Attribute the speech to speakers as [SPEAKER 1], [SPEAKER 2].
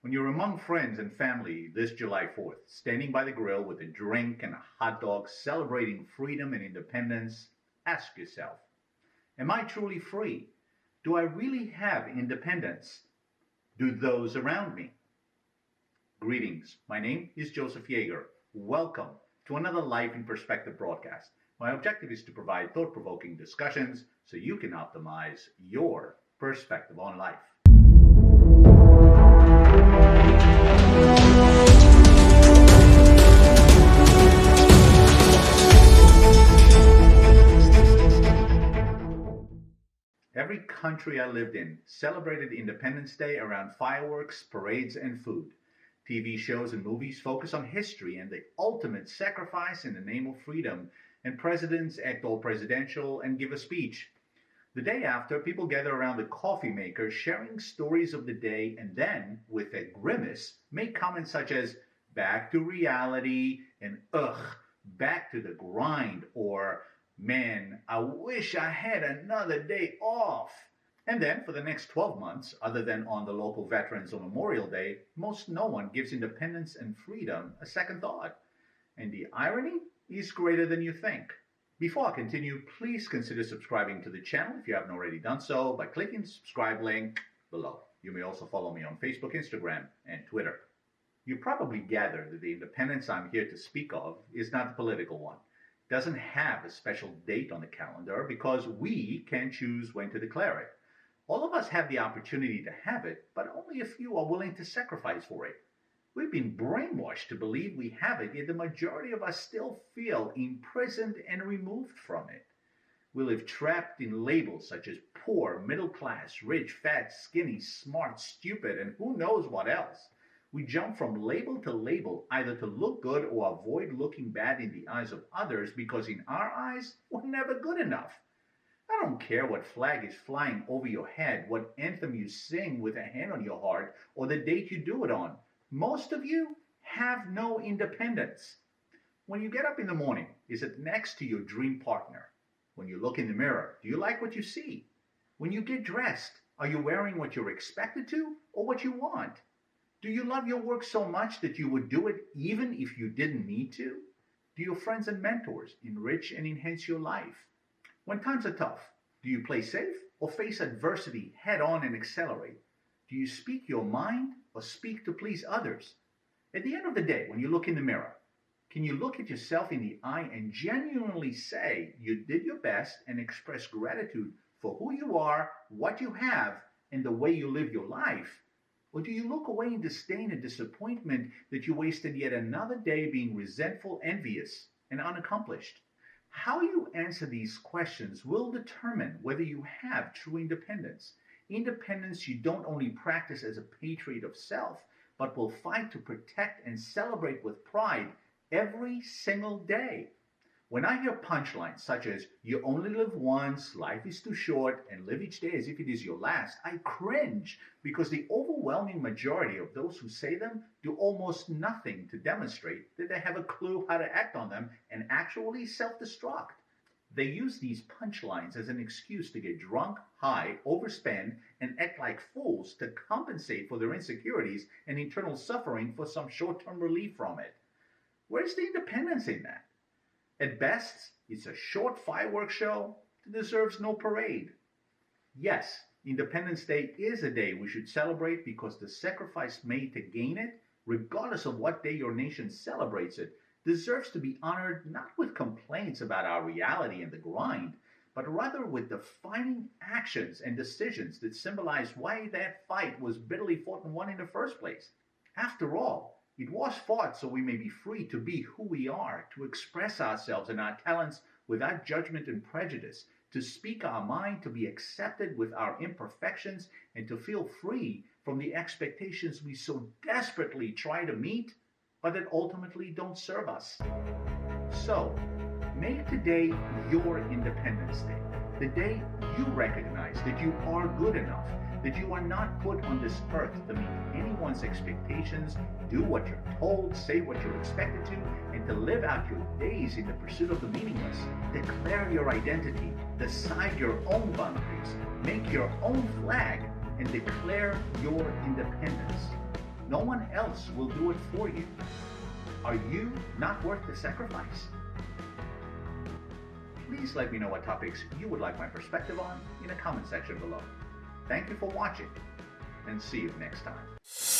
[SPEAKER 1] When you're among friends and family this July 4th, standing by the grill with a drink and a hot dog celebrating freedom and independence, ask yourself, am I truly free? Do I really have independence? Do those around me? Greetings. My name is Joseph Yagar. Welcome to another Life in Perspective broadcast. My objective is to provide thought-provoking discussions so you can optimize your perspective on life. Every country I lived in celebrated Independence Day around fireworks, parades, and food. TV shows and movies focus on history and the ultimate sacrifice in the name of freedom, and presidents act all presidential and give a speech. The day after, people gather around the coffee maker sharing stories of the day and then, with a grimace, make comments such as, back to reality, and ugh, back to the grind, or man, I wish I had another day off. And then for the next 12 months, other than on the local Veterans or Memorial Day, most no one gives independence and freedom a second thought. And the irony is greater than you think. Before I continue, please consider subscribing to the channel if you haven't already done so by clicking the subscribe link below. You may also follow me on Facebook, Instagram, and Twitter. You probably gathered that the independence I'm here to speak of is not a political one. It doesn't have a special date on the calendar because we can choose when to declare it. All of us have the opportunity to have it, but only a few are willing to sacrifice for it. We've been brainwashed to believe we have it, yet the majority of us still feel imprisoned and removed from it. We live trapped in labels such as poor, middle class, rich, fat, skinny, smart, stupid, and who knows what else. We jump from label to label, either to look good or avoid looking bad in the eyes of others, because in our eyes, we're never good enough. I don't care what flag is flying over your head, what anthem you sing with a hand on your heart, or the date you do it on. Most of you have no independence. When you get up in the morning, is it next to your dream partner? When you look in the mirror, do you like what you see? When you get dressed, are you wearing what you're expected to or what you want? Do you love your work so much that you would do it even if you didn't need to? Do your friends and mentors enrich and enhance your life? When times are tough, do you play safe or face adversity head on and accelerate? Do you speak your mind or speak to please others? At the end of the day, when you look in the mirror, can you look at yourself in the eye and genuinely say you did your best and express gratitude for who you are, what you have, and the way you live your life? Or do you look away in disdain and disappointment that you wasted yet another day being resentful, envious, and unaccomplished? How you answer these questions will determine whether you have true independence. Independence you don't only practice as a patriot of self, but will fight to protect and celebrate with pride every single day. When I hear punchlines such as, you only live once, life is too short, and live each day as if it is your last, I cringe, because the overwhelming majority of those who say them do almost nothing to demonstrate that they have a clue how to act on them and actually self-destruct. They use these punchlines as an excuse to get drunk, high, overspend, and act like fools to compensate for their insecurities and internal suffering for some short-term relief from it. Where's the independence in that? At best, it's a short fireworks show that deserves no parade. Yes, Independence Day is a day we should celebrate because the sacrifice made to gain it, regardless of what day your nation celebrates it, deserves to be honored not with complaints about our reality and the grind, but rather with defining actions and decisions that symbolize why that fight was bitterly fought and won in the first place. After all, it was fought so we may be free to be who we are, to express ourselves and our talents without judgment and prejudice, to speak our mind, to be accepted with our imperfections, and to feel free from the expectations we so desperately try to meet, but that ultimately don't serve us. So, make today your Independence Day, the day you recognize that you are good enough, that you are not put on this earth to meet anyone's expectations, do what you're told, say what you're expected to, and to live out your days in the pursuit of the meaningless. Declare your identity, decide your own boundaries, make your own flag, and declare your independence. No one else will do it for you. Are you not worth the sacrifice? Please let me know what topics you would like my perspective on in the comment section below. Thank you for watching, and see you next time.